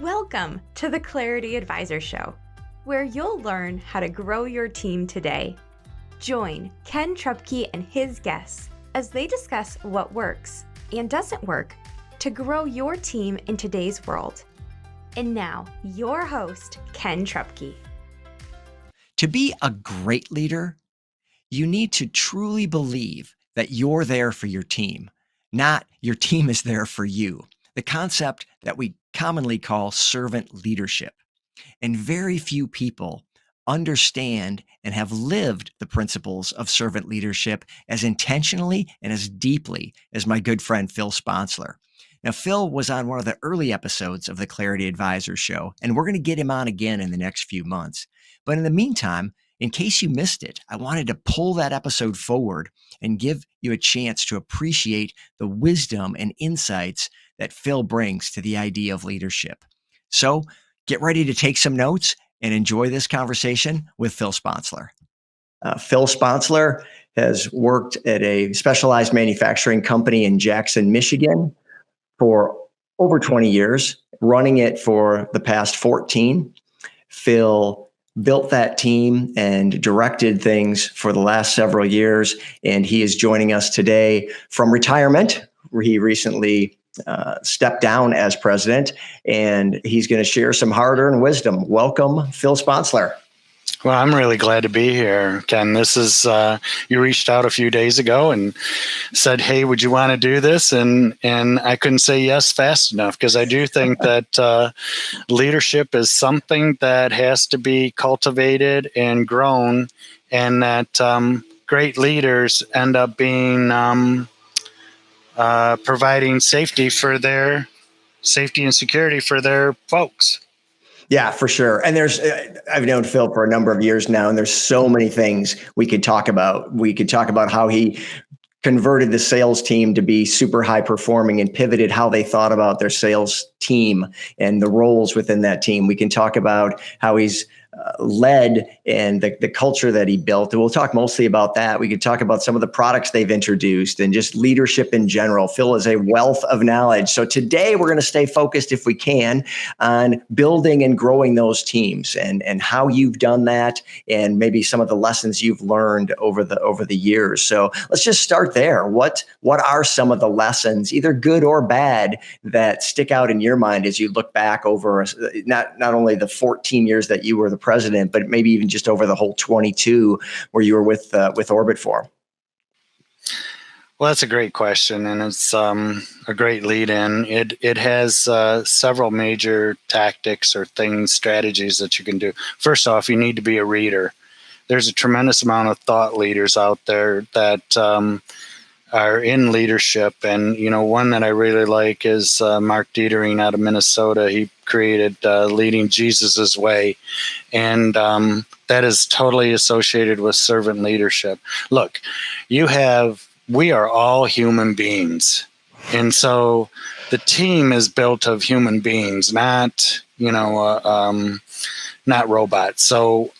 Welcome to the Clarity Advisor Show, where you'll learn how to grow your team today. Join Ken Trupke and his guests as they discuss what works and doesn't work to grow your team in today's world. And now, your host, Ken Trupke. To be a great leader, you need to truly believe that you're there for your team, not your team is there for you. The concept that we commonly call servant leadership. And very few people understand and have lived the principles of servant leadership as intentionally and as deeply as my good friend Phil Sponsler. Now, Phil was on one of the early episodes of the Clarity Advisor Show, and we're going to get him on again in the next few months. But in the meantime, in case you missed it, I wanted to pull that episode forward and give you a chance to appreciate the wisdom and insights that Phil brings to the idea of leadership. So get ready to take some notes and enjoy this conversation with Phil Sponsler. Phil Sponsler has worked at a specialized manufacturing company in Jackson, Michigan for over 20 years, running it for the past 14. Phil built that team and directed things for the last several years, and he is joining us today from retirement, where he recently stepped down as president, and he's going to share some hard-earned wisdom. Welcome, Phil Sponsler. Well, I'm really glad to be here, Ken. This is, you reached out a few days ago and said, hey, would you want to do this? And I couldn't say yes fast enough, because I do think that leadership is something that has to be cultivated and grown, and that great leaders end up being providing safety and security for their folks. Yeah, for sure. And I've known Phil for a number of years now, and there's so many things we could talk about. We could talk about how he converted the sales team to be super high performing and pivoted how they thought about their sales team and the roles within that team. We can talk about how he's led and the culture that he built. And we'll talk mostly about that. We could talk about some of the products they've introduced and just leadership in general. Phil is a wealth of knowledge. So today we're going to stay focused, if we can, on building and growing those teams and how you've done that, and maybe some of the lessons you've learned over the years. So let's just start there. What are some of the lessons, either good or bad, that stick out in your mind as you look back over not only the 14 years that you were the president, but maybe even just over the whole 22 where you were with Orbitform? Well, that's a great question, and it's a great lead in. It has several major tactics or strategies that you can do. First off, you need to be a reader. There's a tremendous amount of thought leaders out there that are in leadership. And, one that I really like is Mark Dietering out of Minnesota. He created Leading Jesus's Way. And that is totally associated with servant leadership. Look, we are all human beings. And so the team is built of human beings, not robots. So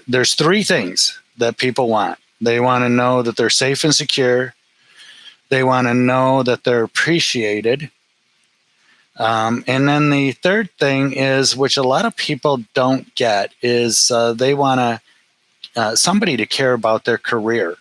there's three things that people want. They want to know that they're safe and secure. They want to know that they're appreciated. And then the third thing is, which a lot of people don't get, is they want somebody to care about their career.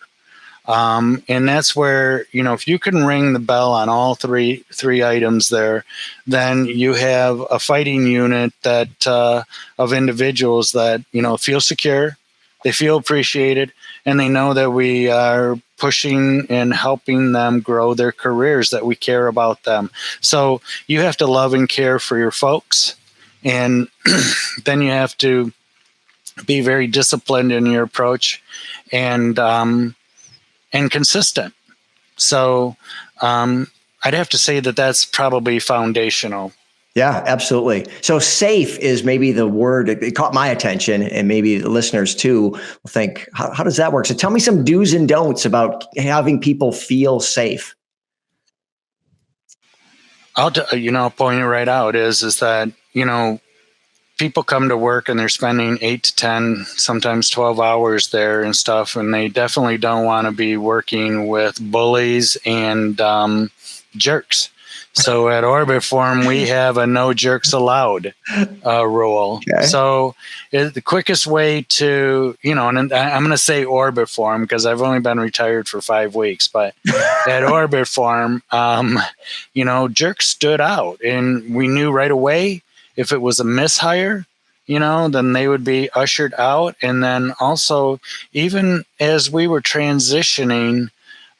And that's where, if you can ring the bell on all three items there, then you have a fighting unit that of individuals that, feel secure, they feel appreciated, and they know that we are pushing and helping them grow their careers, that we care about them. So you have to love and care for your folks. And then you have to be very disciplined in your approach and consistent. So I'd have to say that that's probably foundational. Yeah, absolutely. So safe is maybe the word. It caught my attention, and maybe the listeners too will think, how does that work? So tell me some do's and don'ts about having people feel safe. I'll point it right out is that, people come to work and they're spending 8 to 10, sometimes 12 hours there and stuff. And they definitely don't want to be working with bullies and jerks. So at Orbitform, we have a no jerks allowed rule. Okay. So the quickest way to, and I'm going to say Orbitform because I've only been retired for 5 weeks, but at Orbitform, jerks stood out, and we knew right away if it was a mishire, then they would be ushered out. And then also, even as we were transitioning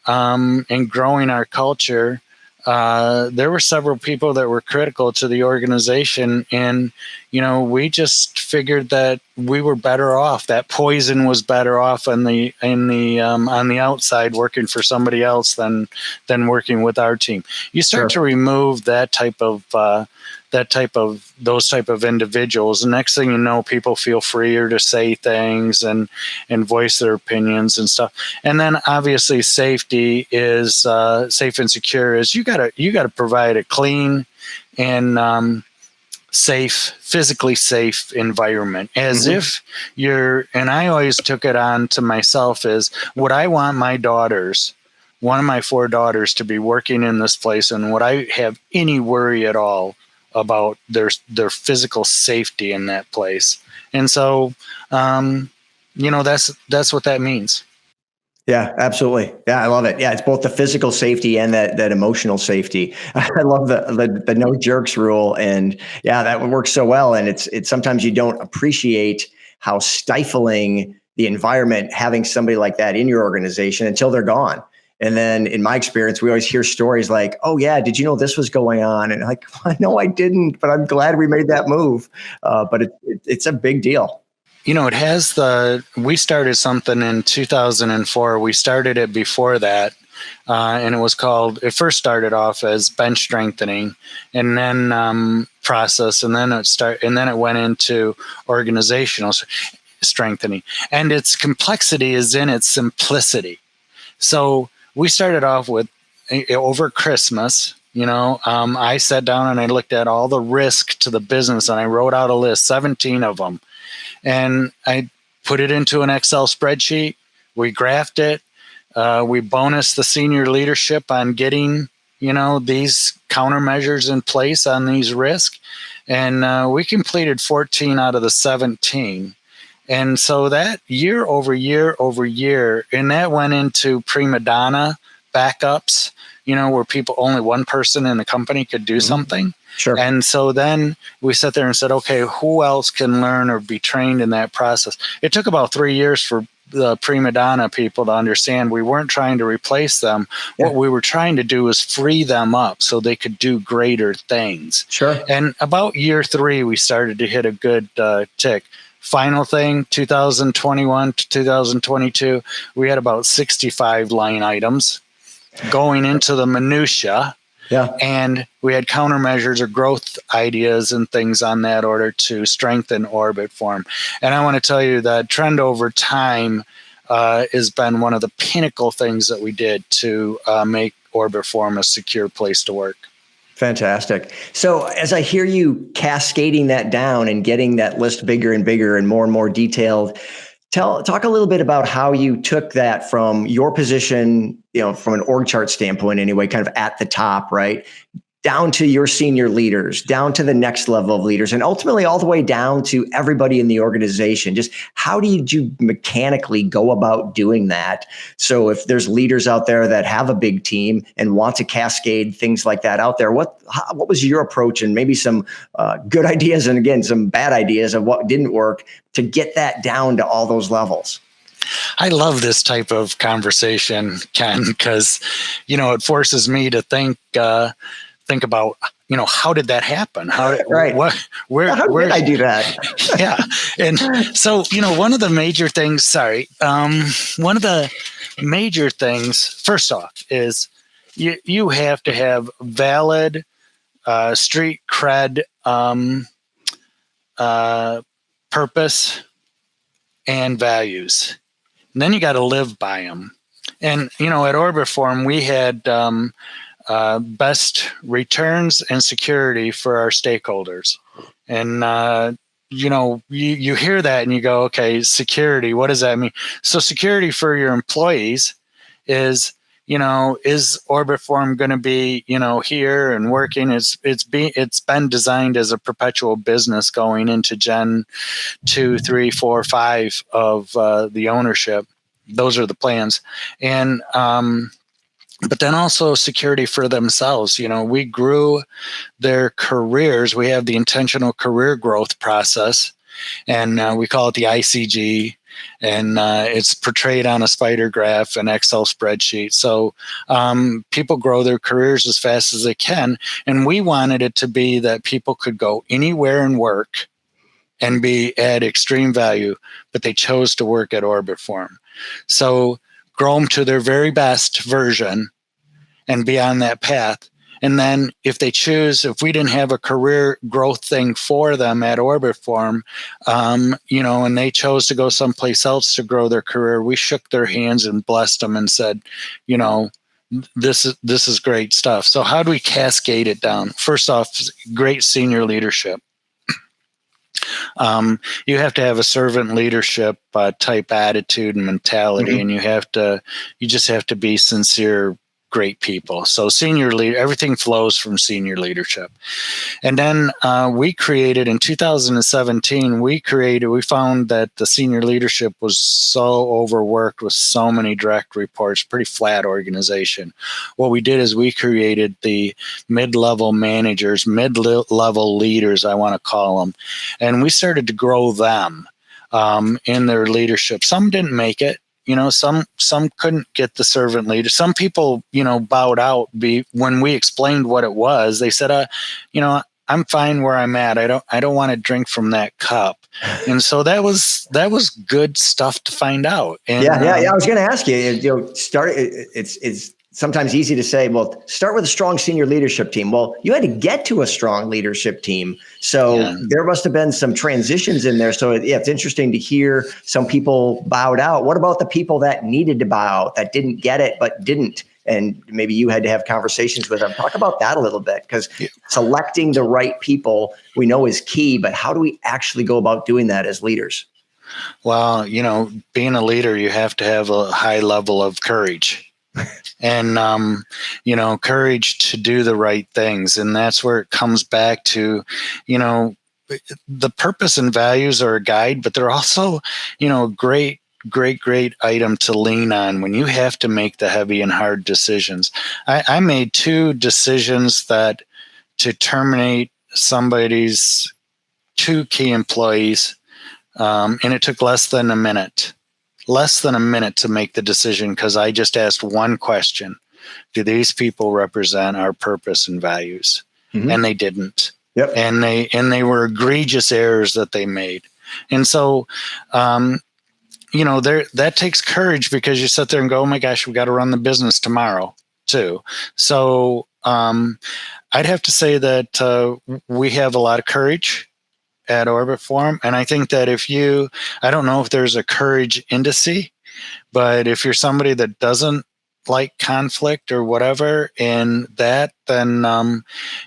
and growing our culture, there were several people that were critical to the organization, and we just figured that we were better off. That poison was better off on the outside working for somebody else than working with our team. You start to remove those type of individuals, and next thing you know, people feel freer to say things and voice their opinions and stuff. And then obviously safety is safe and secure is you gotta provide a clean and physically safe environment, as if and I always took it on to myself is, would I want one of my 4 daughters to be working in this place, and would I have any worry at all about their physical safety in that place? And so, that's what that means. Yeah, absolutely. Yeah, I love it. Yeah, it's both the physical safety and that emotional safety. I love the no jerks rule, and yeah, that works so well. And it's sometimes you don't appreciate how stifling the environment having somebody like that in your organization until they're gone. And then in my experience, we always hear stories like, "Oh yeah, did you know this was going on?" And like, no, I didn't, but I'm glad we made that move. But it's a big deal. It has we started something in 2004. We started it before that. And it first started off as bench strengthening, and then process, and then it went into organizational strengthening. And its complexity is in its simplicity. So we started off with, over Christmas, I sat down and I looked at all the risk to the business, and I wrote out a list, 17 of them. And I put it into an Excel spreadsheet. We graphed it. We bonused the senior leadership on getting, these countermeasures in place on these risks. And we completed 14 out of the 17. And so that year over year over year, and that went into prima donna backups, where only one person in the company could do something. Sure. And so then we sat there and said, okay, who else can learn or be trained in that process? It took about 3 years for the prima donna people to understand we weren't trying to replace them. Yeah. What we were trying to do was free them up so they could do greater things. Sure. And about year 3, we started to hit a good tick. Final thing, 2021 to 2022, we had about 65 line items going into the minutia. Yeah. And we had countermeasures or growth ideas and things on that order to strengthen Orbitform. And I want to tell you that trend over time has been one of the pinnacle things that we did to make Orbitform a secure place to work. Fantastic. So as I hear you cascading that down and getting that list bigger and bigger and more detailed, talk a little bit about how you took that from your position, from an org chart standpoint anyway, kind of at the top, right? Down to your senior leaders, down to the next level of leaders, and ultimately all the way down to everybody in the organization. Just how did you mechanically go about doing that? So if there's leaders out there that have a big team and want to cascade things like that out there, what was your approach, and maybe some good ideas and again, some bad ideas of what didn't work to get that down to all those levels? I love this type of conversation, Ken, because, it forces me to think about, how did that happen? Right. Where did I do that? Yeah. And so, one of the major things, first off, is you have to have valid street cred purpose and values. And then you got to live by them. And, at Orbitform, we had best returns and security for our stakeholders. And, you hear that and you go, okay, security, what does that mean? So security for your employees is, is Orbitform going to be, here and working? It's been designed as a perpetual business going into Gen 2, 3, 4, 5 of the ownership. Those are the plans. And but then also security for themselves. We grew their careers. We have the intentional career growth process, and we call it the ICG. And it's portrayed on a spider graph, an Excel spreadsheet. So people grow their careers as fast as they can. And we wanted it to be that people could go anywhere and work and add extreme value, but they chose to work at Orbitform. So grow them to their very best version and be on that path. And then if we didn't have a career growth thing for them at Orbitform, and they chose to go someplace else to grow their career, we shook their hands and blessed them and said, this is great stuff. So how do we cascade it down? First off, great senior leadership. You have to have a servant leadership type attitude and mentality, and you just have to be sincere, great people. So senior leader, everything flows from senior leadership. And then we created in 2017, we found that the senior leadership was so overworked with so many direct reports, pretty flat organization. What we did is we created the mid-level managers, mid-level leaders, I want to call them. And we started to grow them in their leadership. Some didn't make it. Some couldn't get the servant leader. Some people, bowed out. When we explained what it was, they said, I'm fine where I'm at. I don't want to drink from that cup. And so that was good stuff to find out. And, yeah. I was going to ask you. It's sometimes easy to say, well, start with a strong senior leadership team. Well, you had to get to a strong leadership team. So there must have been some transitions in there. So it's interesting to hear some people bowed out. What about the people that needed to bow out, that didn't get it, but didn't? And maybe you had to have conversations with them. Talk about that a little bit, because selecting the right people we know is key, but how do we actually go about doing that as leaders? Well, being a leader, you have to have a high level of courage. And, courage to do the right things. And that's where it comes back to, the purpose and values are a guide, but they're also, great item to lean on when you have to make the heavy and hard decisions. I made 2 decisions to terminate somebody's 2 key employees, and it took less than a minute to make the decision, because I just asked one question: do these people represent our purpose and values? And they didn't. Yep. And they were egregious errors that they made. And so, that takes courage, because you sit there and go, oh my gosh, we got to run the business tomorrow too. So I'd have to say that we have a lot of courage at Orbitform. And I think that I don't know if there's a courage indice, but if you're somebody that doesn't like conflict or whatever in that, then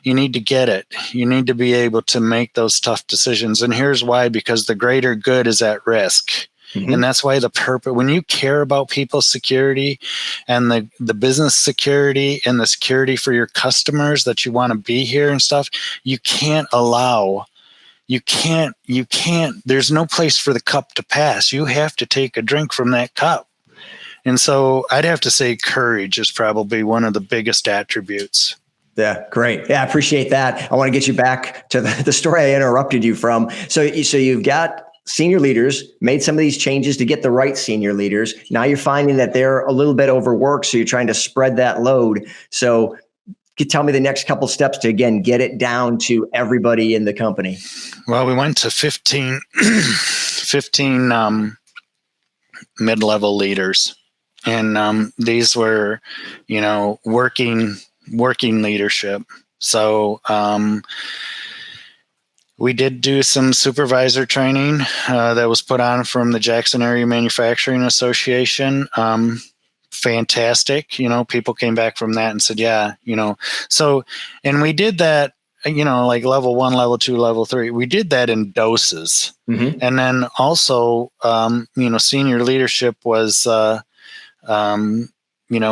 you need to get it. You need to be able to make those tough decisions. And here's why: because the greater good is at risk. And that's why the purpose, when you care about people's security and the business security and the security for your customers, that you want to be here and stuff, you can't, there's no place for the cup to pass. You have to take a drink from that cup. And so I'd have to say courage is probably one of the biggest attributes. Yeah, great. Yeah, I appreciate that. I want to get you back to the story I interrupted you from. So you've got senior leaders, made some of these changes to get the right senior leaders. Now you're finding that they're a little bit overworked, so you're trying to spread that load. So you tell me the next couple steps to, again, get it down to everybody in the company. Well, we went to 15 mid-level leaders. And these were, working leadership. So we did do some supervisor training that was put on from the Jackson Area Manufacturing Association. Fantastic. People came back from that and said, so, and we did that, like level 1, level 2, level 3, we did that in doses. And then also, senior leadership was,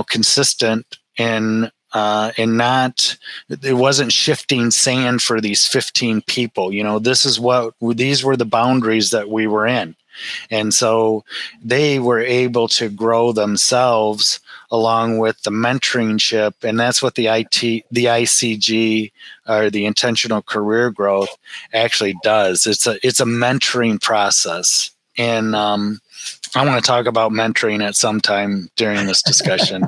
consistent and not, it wasn't shifting sand for these 15 people. These were the boundaries that we were in. And so they were able to grow themselves along with the mentoringship. And that's what the ICG, or the intentional career growth, actually does. It's a mentoring process. And I want to talk about mentoring at some time during this discussion.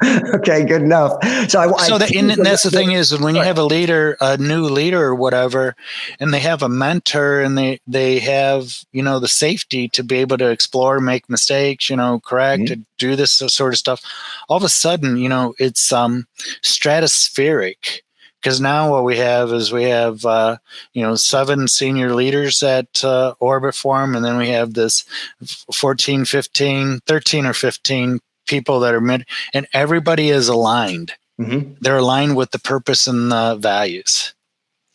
Okay, good enough. And that's the thing is, when you have a new leader or whatever, and they have a mentor, and they have, the safety to be able to explore, make mistakes, correct, to do this sort of stuff. All of a sudden, it's stratospheric. Because now what we have is 7 senior leaders at Orbitform, and then we have this 13 or 15 people that are mid, and everybody is aligned. Mm-hmm. They're aligned with the purpose and the values.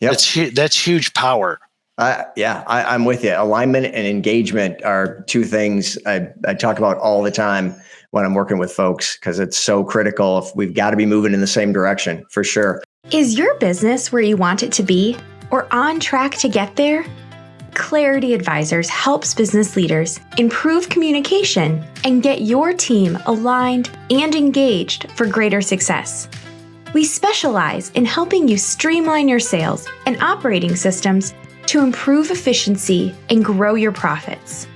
Yep. That's huge power. I'm with you. Alignment and engagement are two things I talk about all the time when I'm working with folks, because it's so critical. If we've got to be moving in the same direction, for sure. Is your business where you want it to be, or on track to get there? Clarity Advisors helps business leaders improve communication and get your team aligned and engaged for greater success. We specialize in helping you streamline your sales and operating systems to improve efficiency and grow your profits.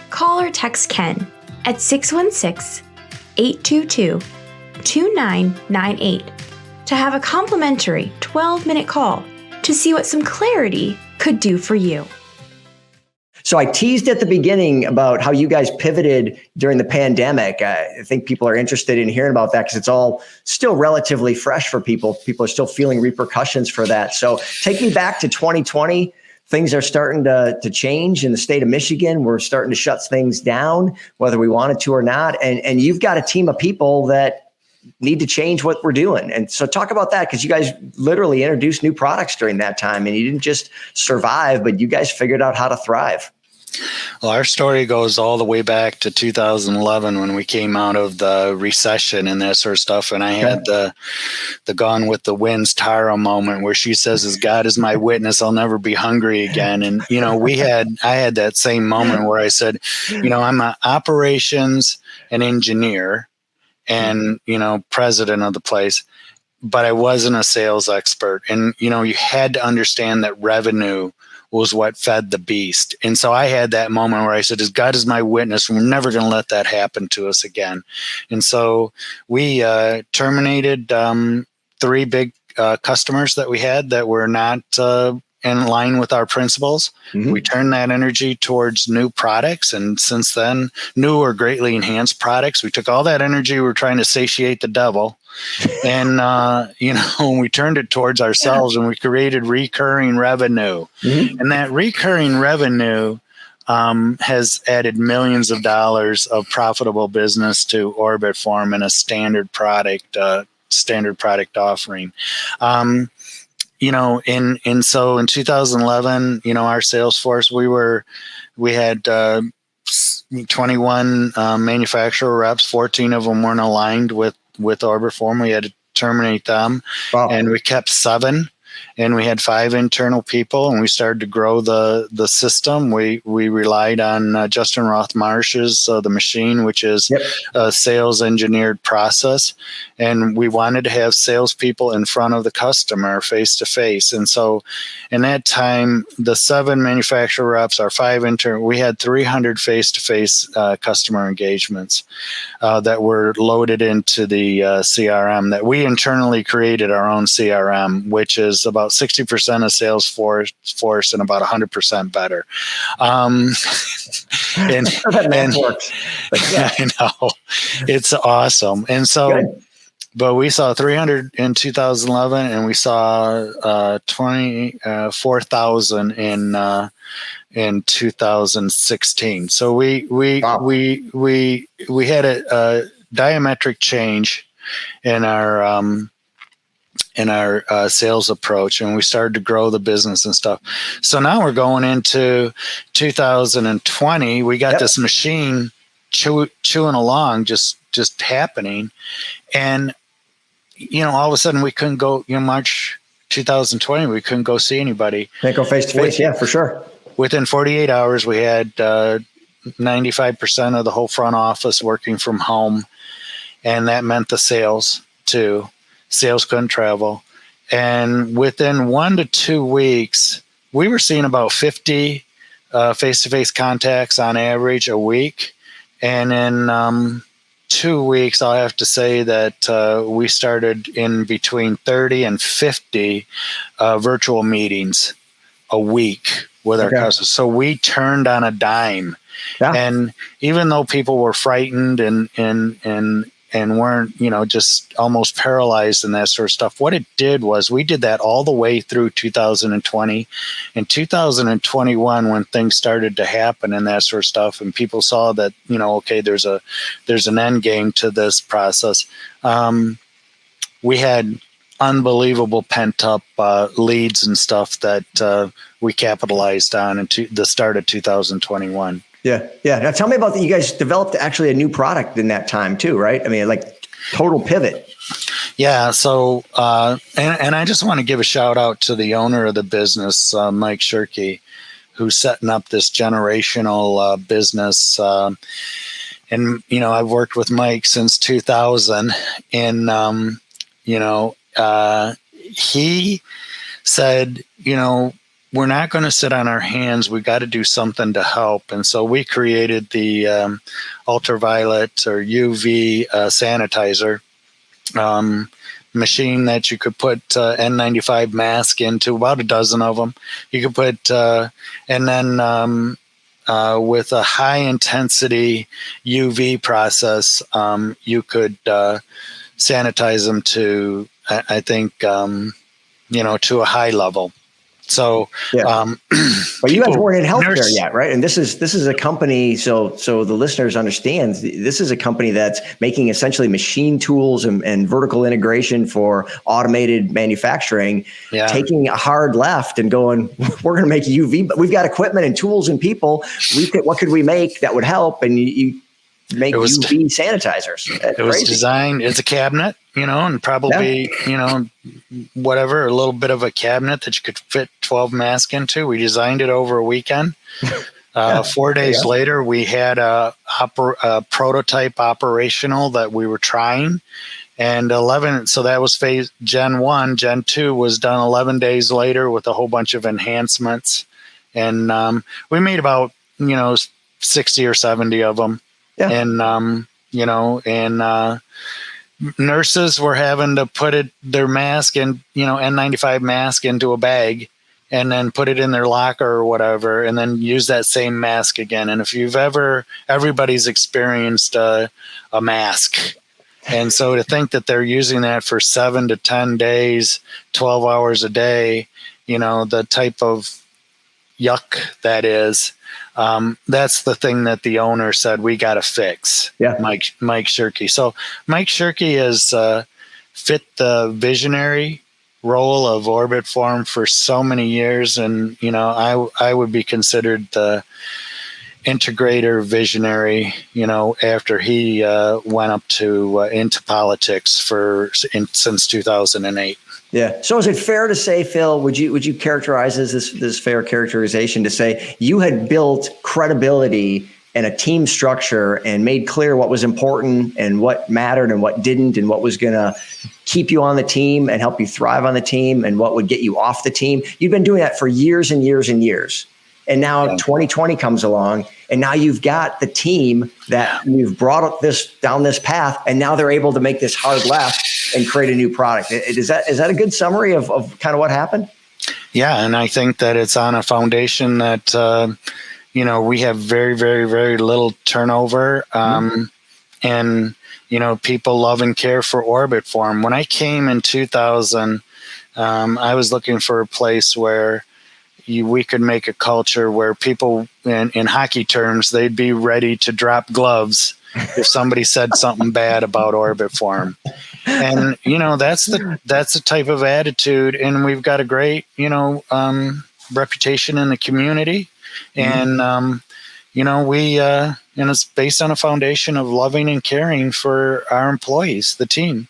Call or text Ken at 616-822-2998 to have a complimentary 12-minute call to see what some clarity could do for you. So I teased at the beginning about how you guys pivoted during the pandemic. I think people are interested in hearing about that, because it's all still relatively fresh for people. People are still feeling repercussions for that. So take me back to 2020. Things are starting to change in the state of Michigan. We're starting to shut things down, whether we wanted to or not. And you've got a team of people that need to change what we're doing. And so talk about that, because you guys literally introduced new products during that time, and you didn't just survive, but you guys figured out how to thrive. Well, our story goes all the way back to 2011 when we came out of the recession and that sort of stuff. And I had the Gone with the Wind's Tara moment where she says, "As God is my witness, I'll never be hungry again." And, I had that same moment where I said, I'm an operations and engineer and, president of the place, but I wasn't a sales expert. And, you had to understand that revenue was what fed the beast. And so I had that moment where I said, "As God is my witness, we're never going to let that happen to us again." And so we terminated 3 big customers that we had that were not in line with our principles. Mm-hmm. We turned that energy towards new products. And since then, new or greatly enhanced products. We took all that energy, we were trying to satiate the devil. And, we turned it towards ourselves, and we created recurring revenue. Mm-hmm. And that recurring revenue has added millions of dollars of profitable business to Orbitform and a standard product offering. So in 2011, our sales force, we had 21 manufacturer reps. 14 of them weren't aligned with Orbitform. We had to terminate them. Wow. And we kept 7. And we had 5 internal people, and we started to grow the system. We relied on Justin Roth-Marsh's The Machine, which is a sales engineered process. And we wanted to have salespeople in front of the customer face to face. And so in that time, the 7 manufacturer reps, our 5 intern, we had 300 face to face customer engagements that were loaded into the CRM that we internally created, our own CRM, which is about 60% of Salesforce and about 100% better. That works. I know, it's awesome. And so, but we saw 300 in 2011, and we saw 24,000 in 2016. So we had a diametric change in our sales approach, and we started to grow the business and stuff. So now we're going into 2020. We got this machine chewing along, just happening. And, all of a sudden we couldn't go, March 2020, we couldn't go see anybody. Can't go face to face. Yeah, for sure. Within 48 hours, we had 95% of the whole front office working from home. And that meant the sales too. Sales couldn't travel. And within 1 to 2 weeks, we were seeing about 50 face-to-face contacts on average a week. And in 2 weeks, I'll have to say that we started in between 30 and 50 virtual meetings a week with our customers. So we turned on a dime. Yeah. And even though people were frightened and weren't, just almost paralyzed and that sort of stuff, what it did was we did that all the way through 2020. In 2021, when things started to happen and that sort of stuff, and people saw that, okay, there's an end game to this process. We had unbelievable pent up leads and stuff that we capitalized on in the start of 2021. Yeah. Now tell me about that. You guys developed actually a new product in that time too, right? I mean, like total pivot. Yeah. So, and I just want to give a shout out to the owner of the business, Mike Shirkey, who's setting up this generational business. And, I've worked with Mike since 2000, and, he said, we're not going to sit on our hands. We got to do something to help. And so we created the ultraviolet or UV sanitizer machine that you could put N95 mask into, about a dozen of them. You could put, and then with a high intensity UV process, you could sanitize them to, I think, to a high level. So, but you guys weren't in healthcare yet, right? And this is a company. So the listeners understand, this is a company that's making essentially machine tools and vertical integration for automated manufacturing, taking a hard left and going, we're going to make UV, but we've got equipment and tools and people. What could we make that would help? And you make UV sanitizers. It was designed as a cabinet, and probably, whatever, a little bit of a cabinet that you could fit 12 masks into. We designed it over a weekend. 4 days later, we had a prototype operational that we were trying. And 11, so that was phase Gen 1. Gen 2 was done 11 days later with a whole bunch of enhancements. And we made about, 60 or 70 of them. Yeah. And, nurses were having to put their mask in, N95 mask into a bag and then put it in their locker or whatever, and then use that same mask again. And if everybody's experienced a mask. And so to think that they're using that for 7 to 10 days, 12 hours a day, the type of yuck that is, that's the thing that the owner said we got to fix. Yeah, Mike Shirkey. So Mike Shirkey has fit the visionary role of Orbitform for so many years, and I would be considered the integrator visionary. After he went up to into politics since 2008. Yeah. So is it fair to say, Phil, would you characterize this fair characterization to say you had built credibility and a team structure and made clear what was important and what mattered and what didn't, and what was going to keep you on the team and help you thrive on the team and what would get you off the team? You've been doing that for years and years and years. And now 2020 comes along, and now you've got the team that you've brought down this path, and now they're able to make this hard left and create a new product. Is that a good summary of kind of what happened? Yeah, and I think that it's on a foundation that we have very, very, very little turnover, and people love and care for Orbitform. When I came in 2000, I was looking for a place where we could make a culture where people, in hockey terms, they'd be ready to drop gloves if somebody said something bad about Orbitform. And, that's the type of attitude. And we've got a great, reputation in the community. And, we and it's based on a foundation of loving and caring for our employees, the team.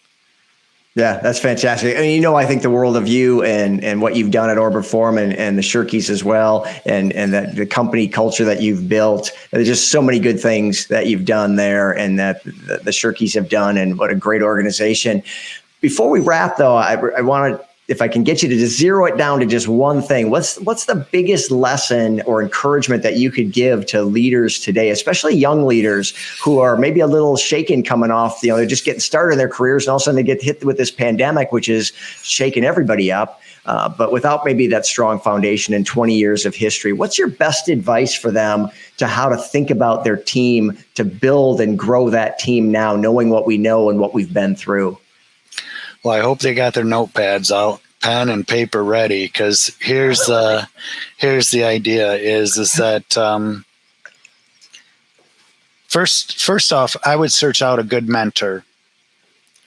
Yeah, that's fantastic. I mean, I think the world of you and what you've done at Orbitform and the Shirkies as well, and that the company culture that you've built. There's just so many good things that you've done there, and that the Shirkies have done, and what a great organization. Before we wrap, though, I want to, if I can get you to just zero it down to just one thing, what's the biggest lesson or encouragement that you could give to leaders today, especially young leaders who are maybe a little shaken coming off, they're just getting started in their careers, and all of a sudden they get hit with this pandemic, which is shaking everybody up, but without maybe that strong foundation and 20 years of history. What's your best advice for them to how to think about their team, to build and grow that team now, knowing what we know and what we've been through? Well, I hope they got their notepads out, pen and paper ready, because here's the idea is that first off, I would search out a good mentor.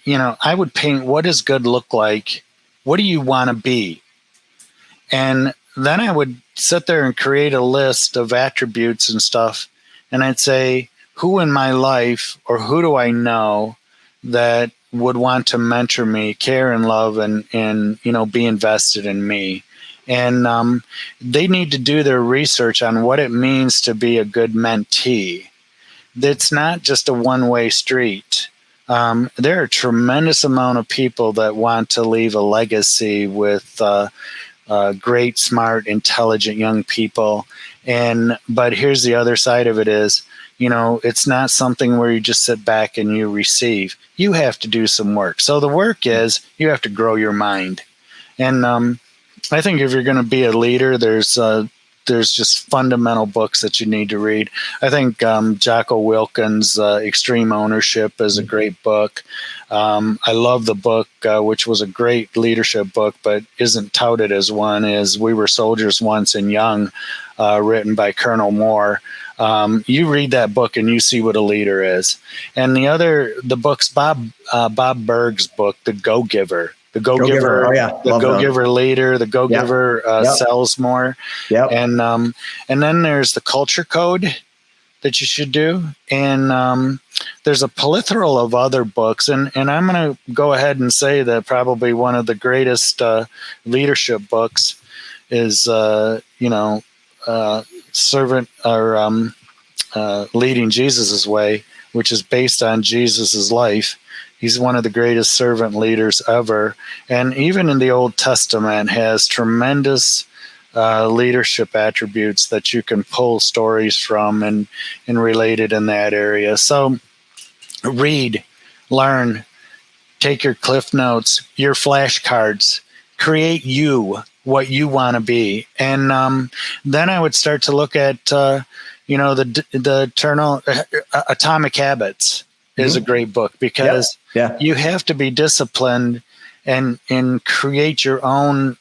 I would paint, what does good look like? What do you want to be? And then I would sit there and create a list of attributes and stuff, and I'd say, who in my life, or who do I know that would want to mentor me, care and love, and be invested in me. And they need to do their research on what it means to be a good mentee. It's not just a one-way street. There are a tremendous amount of people that want to leave a legacy with great, smart, intelligent young people. But here's the other side of it is, it's not something where you just sit back and you receive. You have to do some work. So the work is you have to grow your mind. And I think if you're going to be a leader, there's just fundamental books that you need to read. I think Jocko Wilkins' Extreme Ownership is a great book. I love the book, which was a great leadership book, but isn't touted as one, is We Were Soldiers Once and Young, written by Colonel Moore. You read that book and you see what a leader is. And the book's Bob Berg's book, The Go-Giver. The Go-Giver, the Go-Giver leader, the Go-Giver sells more. Yep. And then there's the Culture Code that you should do. And there's a plethora of other books. And I'm going to go ahead and say that probably one of the greatest leadership books is, Servant or Leading Jesus's Way, which is based on Jesus's life. He's one of the greatest servant leaders ever, and even in the Old Testament has tremendous leadership attributes that you can pull stories from and relate it in that area. So read, learn, take your cliff notes, your flashcards, create what you want to be. And then I would start to look at, the eternal Atomic Habits is a great book, because you have to be disciplined and create your own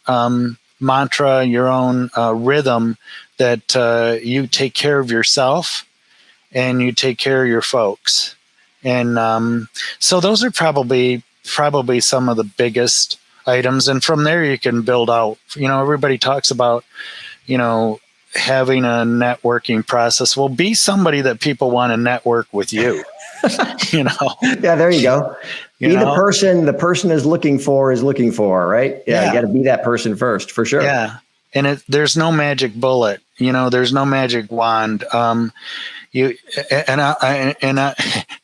mantra, your own rhythm that you take care of yourself and you take care of your folks. And so those are probably some of the biggest items. And from there you can build out, everybody talks about, having a networking process. Well, be somebody that people want to network with you. Yeah, there you go. Be the person is looking for, right? Yeah. You got to be that person first, for sure. Yeah. And there's no magic bullet, there's no magic wand. I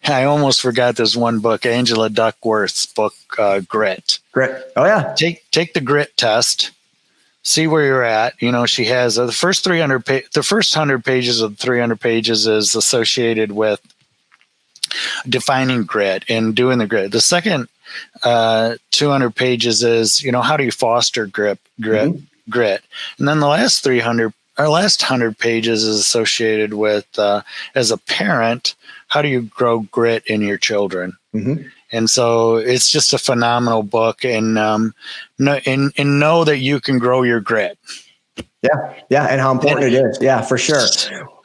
almost forgot this one book, Angela Duckworth's book, Grit. Oh yeah. Take the grit test. See where you're at. She has the first 100 pages of 300 pages is associated with defining grit and doing the grit. The second 200 pages is, how do you foster grit. And then the last 100 pages is associated with, as a parent, how do you grow grit in your children? Mm-hmm. And so it's just a phenomenal book, and know that you can grow your grit. Yeah, and how important it is. Yeah, for sure.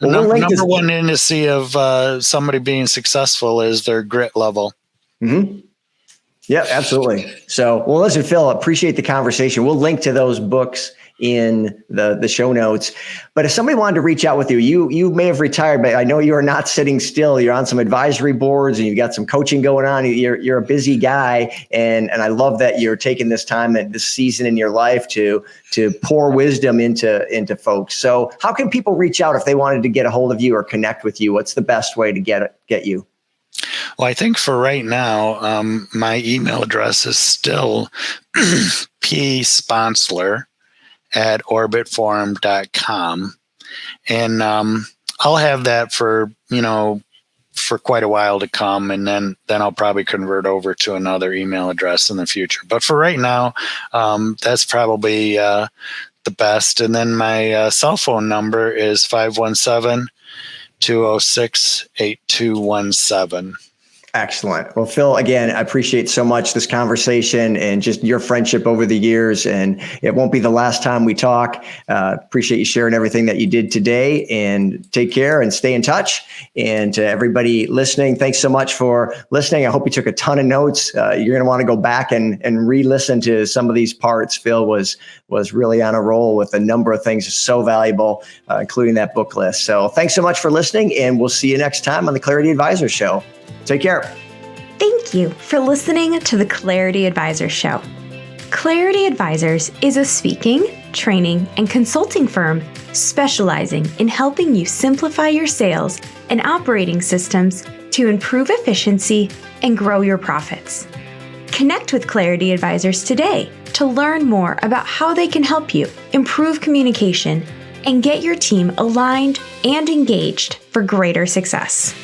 Well, number one indice of somebody being successful is their grit level. Mm-hmm. Yeah, absolutely. So, well, listen, Phil, appreciate the conversation. We'll link to those books in the show notes. But if somebody wanted to reach out with you, you may have retired, but I know you are not sitting still. You're on some advisory boards and you've got some coaching going on. You're a busy guy. And I love that you're taking this time and this season in your life to pour wisdom into folks. So how can people reach out if they wanted to get a hold of you or connect with you? What's the best way to get you? Well, I think for right now, my email address is still psponsler@orbitform.com. And I'll have that for quite a while to come. And then I'll probably convert over to another email address in the future. But for right now, that's probably the best. And then my cell phone number is 517-206-8217. Excellent. Well, Phil, again, I appreciate so much this conversation and just your friendship over the years. And it won't be the last time we talk. Appreciate you sharing everything that you did today, and take care and stay in touch. And to everybody listening, thanks so much for listening. I hope you took a ton of notes. You're going to want to go back and re-listen to some of these parts. Phil was really on a roll with a number of things so valuable, including that book list. So thanks so much for listening, and we'll see you next time on the Clarity Advisor Show. Take care. Thank you for listening to the Clarity Advisor Show. Clarity Advisors is a speaking, training, and consulting firm specializing in helping you simplify your sales and operating systems to improve efficiency and grow your profits. Connect with Clarity Advisors today to learn more about how they can help you improve communication and get your team aligned and engaged for greater success.